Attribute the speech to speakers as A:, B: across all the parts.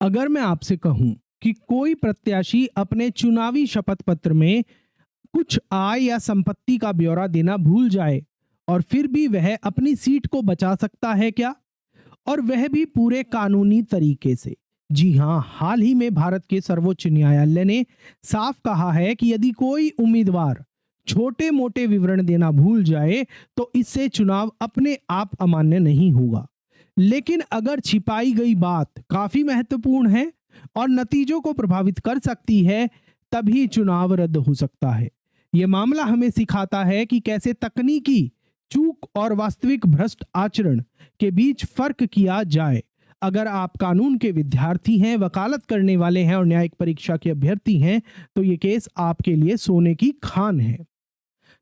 A: अगर मैं आपसे कहूं कि कोई प्रत्याशी अपने चुनावी शपथ पत्र में कुछ आय या संपत्ति का ब्यौरा देना भूल जाए और फिर भी वह अपनी सीट को बचा सकता है क्या? और वह भी पूरे कानूनी तरीके से। जी हां, हाल ही में भारत के सर्वोच्च न्यायालय ने साफ कहा है कि यदि कोई उम्मीदवार छोटे मोटे विवरण देना भूल जाए तो इससे चुनाव अपने आप अमान्य नहीं होगा। लेकिन अगर छिपाई गई बात काफी महत्वपूर्ण है और नतीजों को प्रभावित कर सकती है, तभी चुनाव रद्द हो सकता है। यह मामला हमें सिखाता है कि कैसे तकनीकी चूक और वास्तविक भ्रष्ट आचरण के बीच फर्क किया जाए। अगर आप कानून के विद्यार्थी हैं, वकालत करने वाले हैं और न्यायिक परीक्षा के अभ्यर्थी हैं, तो ये केस आपके लिए सोने की खान है।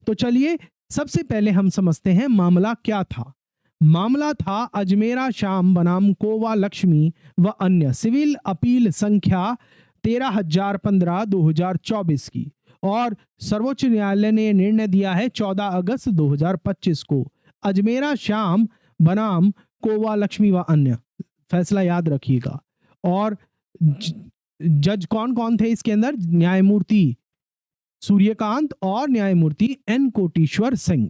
A: तो चलिए सबसे पहले हम समझते हैं मामला क्या था। मामला था अजमेरा श्याम बनाम कोवा लक्ष्मी व अन्य सिविल अपील संख्या 13,015/2024 की, और सर्वोच्च न्यायालय ने निर्णय दिया है 14 अगस्त 2025 को। अजमेरा श्याम बनाम कोवा लक्ष्मी व अन्य, फैसला याद रखिएगा। और जज कौन कौन थे इसके अंदर? न्यायमूर्ति सूर्यकांत और न्यायमूर्ति एन कोटेश्वर सिंह।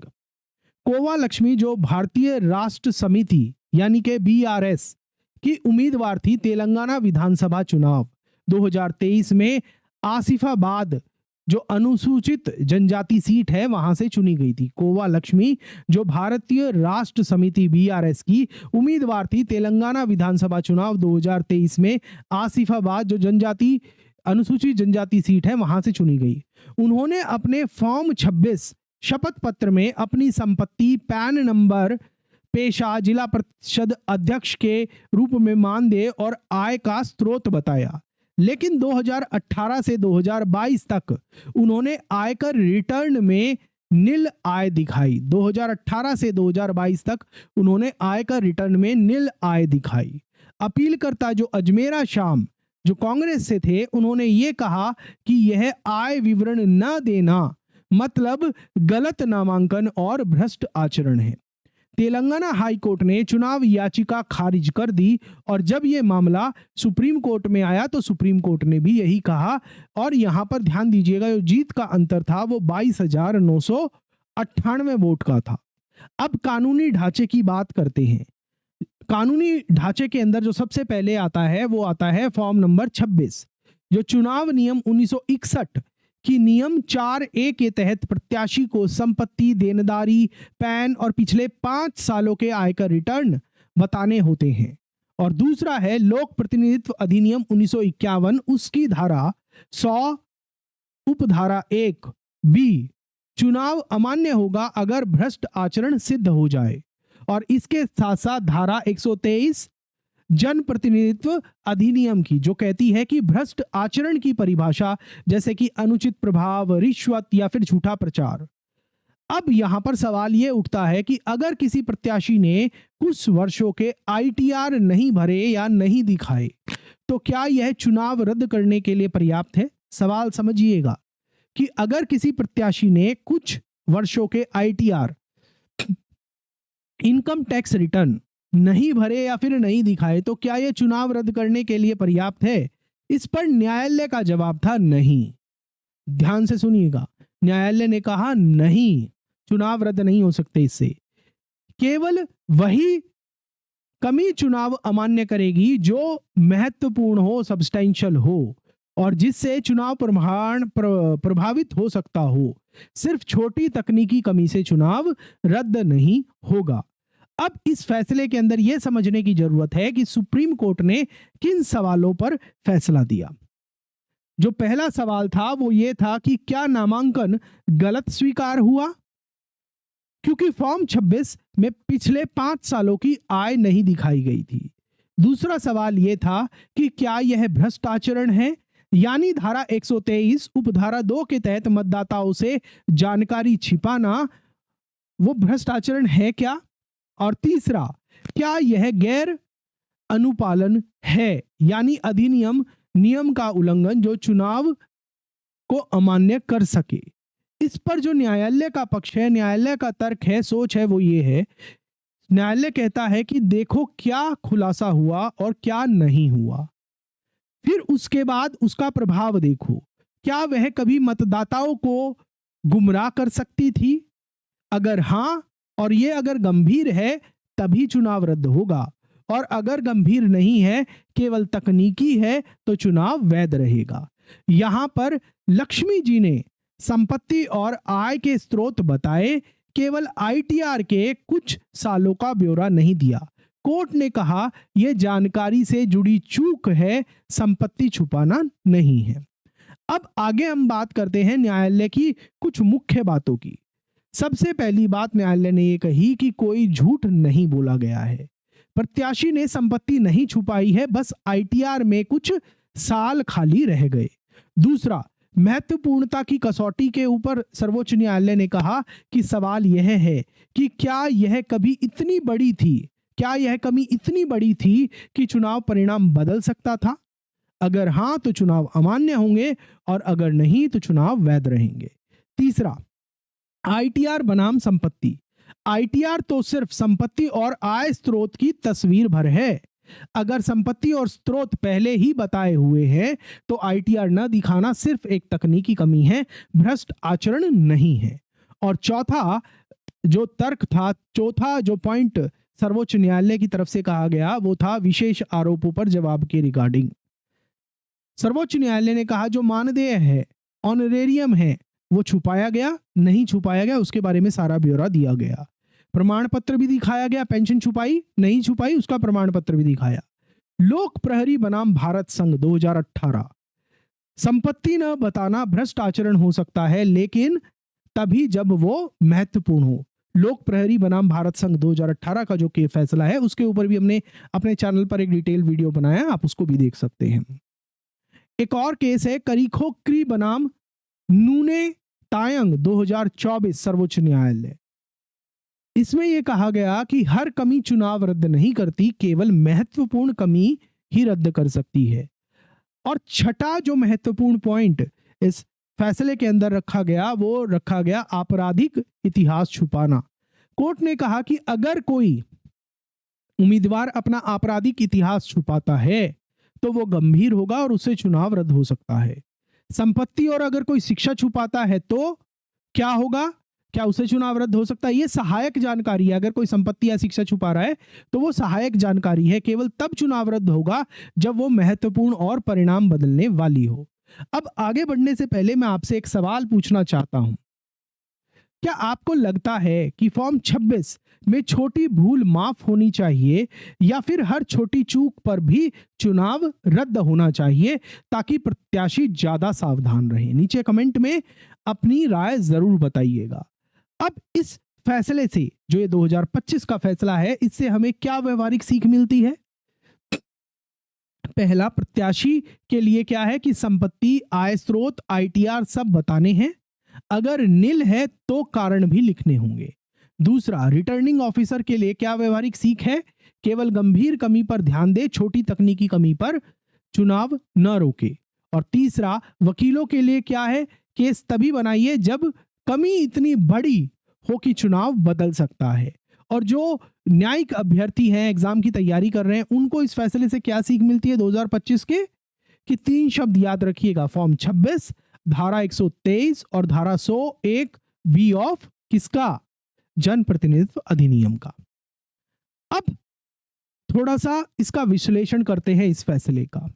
A: कोवा लक्ष्मी जो भारतीय राष्ट्र समिति यानी के बीआरएस की उम्मीदवार थी, तेलंगाना विधानसभा चुनाव 2023 में आसिफाबाद जो अनुसूचित जनजाति सीट है वहां से चुनी गई थी। कोवा लक्ष्मी जो भारतीय राष्ट्र समिति बीआरएस की उम्मीदवार थी, तेलंगाना विधानसभा चुनाव 2023 में आसिफाबाद जो जनजाति अनुसूचित जनजाति सीट है वहां से चुनी गई। उन्होंने अपने फॉर्म 26 शपथ पत्र में अपनी संपत्ति, पैन नंबर, पेशा, जिला परिषद अध्यक्ष के रूप में मानदेय और आय का स्रोत बताया। लेकिन 2018 से 2022 तक उन्होंने आयकर रिटर्न में नील आय दिखाई। 2018 से 2022 तक उन्होंने आयकर रिटर्न में नील आय दिखाई। अपीलकर्ता जो अजमेरा श्याम जो कांग्रेस से थे, उन्होंने ये कहा कि यह आय विवरण न देना मतलब गलत नामांकन और भ्रष्ट आचरण है। तेलंगाना हाई कोर्ट ने चुनाव याचिका खारिज कर दी और जब यह मामला सुप्रीम कोर्ट में आया तो सुप्रीम कोर्ट ने भी यही कहा। और यहां पर ध्यान दीजिएगा, जो जीत का अंतर था वो 22,998 वोट का था। अब कानूनी ढांचे की बात करते हैं। कानूनी ढांचे के अंदर जो सबसे पहले आता है वो आता है फॉर्म नंबर 26, जो चुनाव नियम 1961 की नियम 4A के तहत प्रत्याशी को संपत्ति, देनदारी, पैन और पिछले 5 सालों के आयकर रिटर्न बताने होते हैं। और दूसरा है लोक प्रतिनिधित्व अधिनियम 1951, उसकी धारा 100 उपधारा 1B, चुनाव अमान्य होगा अगर भ्रष्ट आचरण सिद्ध हो जाए। और इसके साथ साथ धारा 123 जन प्रतिनिधित्व अधिनियम की, जो कहती है कि भ्रष्ट आचरण की परिभाषा जैसे कि अनुचित प्रभाव, रिश्वत या फिर झूठा प्रचार। अब यहां पर सवाल यह उठता है कि अगर किसी प्रत्याशी ने कुछ वर्षों के आईटीआर नहीं भरे या नहीं दिखाए तो क्या यह चुनाव रद्द करने के लिए पर्याप्त है? सवाल समझिएगा कि अगर किसी प्रत्याशी ने कुछ वर्षों के आईटीआर, इनकम टैक्स रिटर्न नहीं भरे या फिर नहीं दिखाए तो क्या यह चुनाव रद्द करने के लिए पर्याप्त है? इस पर न्यायालय का जवाब था नहीं। ध्यान से सुनिएगा, न्यायालय ने कहा नहीं, चुनाव रद्द नहीं हो सकते इससे। केवल वही कमी चुनाव अमान्य करेगी जो महत्वपूर्ण हो, सब्सटेंशियल हो और जिससे चुनाव प्रभावित हो सकता हो। सिर्फ छोटी तकनीकी कमी से चुनाव रद्द नहीं होगा। अब इस फैसले के अंदर यह समझने की जरूरत है कि सुप्रीम कोर्ट ने किन सवालों पर फैसला दिया। जो पहला सवाल था वो ये था कि क्या नामांकन गलत स्वीकार हुआ, क्योंकि फॉर्म 26 में पिछले 5 सालों की आय नहीं दिखाई गई थी। दूसरा सवाल यह था कि क्या यह भ्रष्ट आचरण है, यानी धारा 123 उपधारा 2 के तहत मतदाताओं से जानकारी छिपाना वो भ्रष्ट आचरण है क्या? और तीसरा, क्या यह गैर अनुपालन है, यानी अधिनियम नियम का उल्लंघन जो चुनाव को अमान्य कर सके। इस पर जो न्यायालय का पक्ष है, न्यायालय का तर्क है, सोच है, वो ये है, न्यायालय कहता है कि देखो क्या खुलासा हुआ और क्या नहीं हुआ। फिर उसके बाद उसका प्रभाव देखो, क्या वह कभी मतदाताओं को गुमराह कर सकती थी? अगर हाँ, और ये अगर गंभीर है, तभी चुनाव रद्द होगा, और अगर गंभीर नहीं है, केवल तकनीकी है, तो चुनाव वैध रहेगा। यहां पर लक्ष्मी जी ने संपत्ति और आय के स्रोत बताए, केवल आईटीआर के कुछ सालों का ब्यौरा नहीं दिया। कोर्ट ने कहा यह जानकारी से जुड़ी चूक है, संपत्ति छुपाना नहीं है। अब आगे हम बात करते हैं न्यायालय की कुछ मुख्य बातों की। सबसे पहली बात न्यायालय ने यह कही कि कोई झूठ नहीं बोला गया है, प्रत्याशी ने संपत्ति नहीं छुपाई है, बस आईटीआर में कुछ साल खाली रह गए। दूसरा, महत्वपूर्णता की कसौटी के ऊपर सर्वोच्च न्यायालय ने कहा कि सवाल यह है कि क्या यह कभी इतनी बड़ी थी, क्या यह कमी इतनी बड़ी थी कि चुनाव परिणाम बदल सकता था? अगर हां, तो चुनाव अमान्य होंगे, और अगर नहीं, तो चुनाव वैध रहेंगे। तीसरा, आईटीआर बनाम संपत्ति। आईटीआर तो सिर्फ संपत्ति और आय स्रोत की तस्वीर भर है। अगर संपत्ति और स्रोत पहले ही बताए हुए हैं, तो आईटीआर न दिखाना सिर्फ एक तकनीकी कमी है, भ्रष्ट आचरण नहीं है। और चौथा जो तर्क था, चौथा जो पॉइंट सर्वोच्च न्यायालय की तरफ से कहा गया, वो था विशेष आरोपों पर जवाब के रिगार्डिंग। सर्वोच्च न्यायालय ने कहा जो मानदेय है, ऑनरेरियम है, वो छुपाया गया, नहीं छुपाया गया, उसके बारे में सारा ब्यौरा दिया गया। प्रमाण पत्र भी दिखाया गया, पेंशन छुपाई नहीं छुपाई, उसका प्रमाण पत्र भी दिखाया। लोक प्रहरी बनाम भारत संघ 2018। संपत्ति न बताना भ्रष्ट आचरण हो सकता है, लेकिन तभी जब वो महत्वपूर्ण हो। लोक प्रहरी बनाम भारत संघ 2018 का जो के फैसला है, उसके ऊपर भी हमने अपने चैनल पर एक डिटेल वीडियो बनाया, आप उसको भी देख सकते हैं। एक और केस है करीखोक्री बनाम नूने तायंग 2024 सर्वोच्च न्यायालय। इसमें यह कहा गया कि हर कमी चुनाव रद्द नहीं करती, केवल महत्वपूर्ण कमी ही रद्द कर सकती है। और छठा जो महत्वपूर्ण पॉइंट इस फैसले के अंदर रखा गया, वो रखा गया आपराधिक इतिहास छुपाना। कोर्ट ने कहा कि अगर कोई उम्मीदवार अपना आपराधिक इतिहास छुपाता है, तो वो गंभीर होगा और उससे चुनाव रद्द हो सकता है। संपत्ति और अगर कोई शिक्षा छुपाता है, तो क्या होगा? क्या उससे चुनाव रद्द हो सकता है? ये सहायक जानकारी है। अगर कोई संपत्ति या शिक्षा छुपा रहा है, तो वो सहायक जानकारी है, केवल तब चुनाव रद्द होगा जब वो महत्वपूर्ण और परिणाम बदलने वाली हो। अब आगे बढ़ने से पहले मैं आपसे एक सवाल पूछना चाहता हूं। क्या आपको लगता है कि फॉर्म 26 में छोटी भूल माफ होनी चाहिए, या फिर हर छोटी चूक पर भी चुनाव रद्द होना चाहिए, ताकि प्रत्याशी ज्यादा सावधान रहे? नीचे कमेंट में अपनी राय जरूर बताइएगा। अब इस फैसले से, जो ये 2025 का फैसला है, इससे हमें क्या व्यवहारिक सीख मिलती है? पहला, प्रत्याशी के लिए क्या है कि संपत्ति, आय स्रोत, आईटीआर सब बताने हैं। अगर नील है तो कारण भी लिखने होंगे। दूसरा, रिटर्निंग ऑफिसर के लिए क्या व्यवहारिक सीख है? केवल गंभीर कमी पर ध्यान दे, छोटी तकनीकी कमी पर चुनाव न रोके। और तीसरा, वकीलों के लिए क्या है? केस तभी बनाइए जब कमी इतनी बड़ी हो कि चुनाव बदल सकता है। और जो न्यायिक अभ्यर्थी हैं, एग्जाम की तैयारी कर रहे हैं, उनको इस फैसले से क्या सीख मिलती है 2025 के? कि 3 शब्द याद रखिएगा, फॉर्म 26, धारा 123 और धारा 101 बी ऑफ किसका? जनप्रतिनिधित्व अधिनियम का। अब थोड़ा सा इसका विश्लेषण करते हैं इस फैसले का।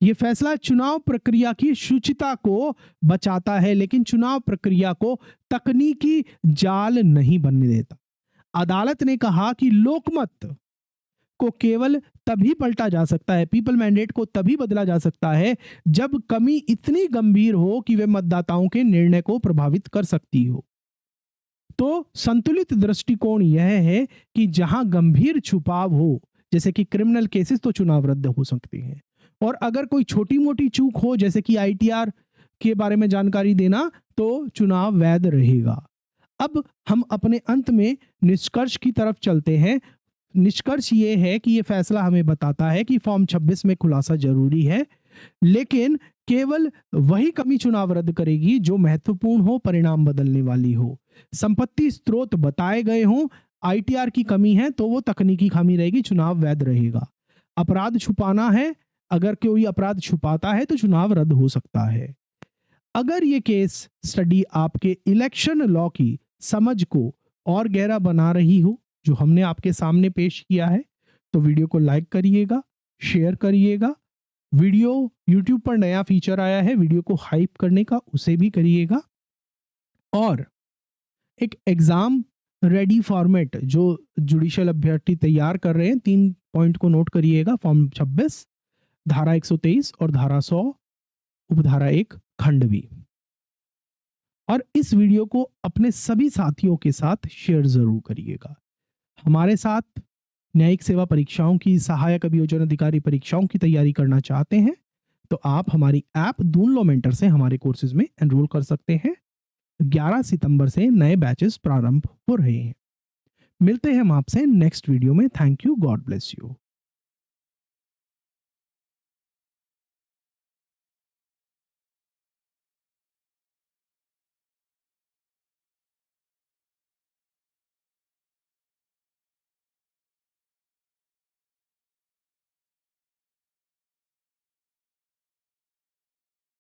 A: यह फैसला चुनाव प्रक्रिया की शुचिता को बचाता है, लेकिन चुनाव प्रक्रिया को तकनीकी जाल नहीं बनने देता। अदालत ने कहा कि लोकमत को केवल तभी पलटा जा सकता है, पीपल मैंडेट को तभी बदला जा सकता है, जब कमी इतनी गंभीर हो कि वे मतदाताओं के निर्णय को प्रभावित कर सकती हो। तो संतुलित दृष्टिकोण यह है कि जहां गंभीर छुपाव हो, जैसे कि क्रिमिनल केसेस, तो चुनाव रद्द हो सकते हैं। और अगर कोई छोटी मोटी चूक हो, जैसे कि आईटीआर के बारे में जानकारी देना, तो चुनाव वैध रहेगा। अब हम अपने अंत में निष्कर्ष की तरफ चलते हैं। निष्कर्ष ये है कि ये फैसला हमें बताता है कि फॉर्म 26 में खुलासा जरूरी है, लेकिन केवल वही कमी चुनाव रद्द करेगी जो महत्वपूर्ण हो, परिणाम बदलने वाली हो। संपत्ति स्रोत बताए गए हों, आईटीआर की कमी है तो वो तकनीकी खामी रहेगी, चुनाव वैध रहेगा। अपराध छुपाना है, अगर कोई अपराध छुपाता है तो चुनाव रद्द हो सकता है। अगर ये केस स्टडी आपके इलेक्शन लॉ की समझ को और गहरा बना रही हो, जो हमने आपके सामने पेश किया है, तो वीडियो को लाइक करिएगा, शेयर करिएगा। वीडियो यूट्यूब पर नया फीचर आया है वीडियो को हाइप करने का, उसे भी करिएगा। और एक एग्जाम रेडी फॉर्मेट जो जुडिशियल अभ्यर्थी तैयार कर रहे हैं, 3 पॉइंट को नोट करिएगा। फॉर्म 26, धारा 123 और धारा 100 उपधारा 1 खंड भी। और इस वीडियो को अपने सभी साथियों के साथ शेयर जरूर करिएगा। हमारे साथ न्यायिक सेवा परीक्षाओं की, सहायक अभियोजन अधिकारी परीक्षाओं की तैयारी करना चाहते हैं तो आप हमारी ऐप दून लॉ मेंटर से हमारे कोर्सेज में एनरोल कर सकते हैं। 11 सितंबर से नए बैचेस प्रारंभ हो रहे हैं। मिलते हैं हम आपसे नेक्स्ट वीडियो में। Thank you, God bless you.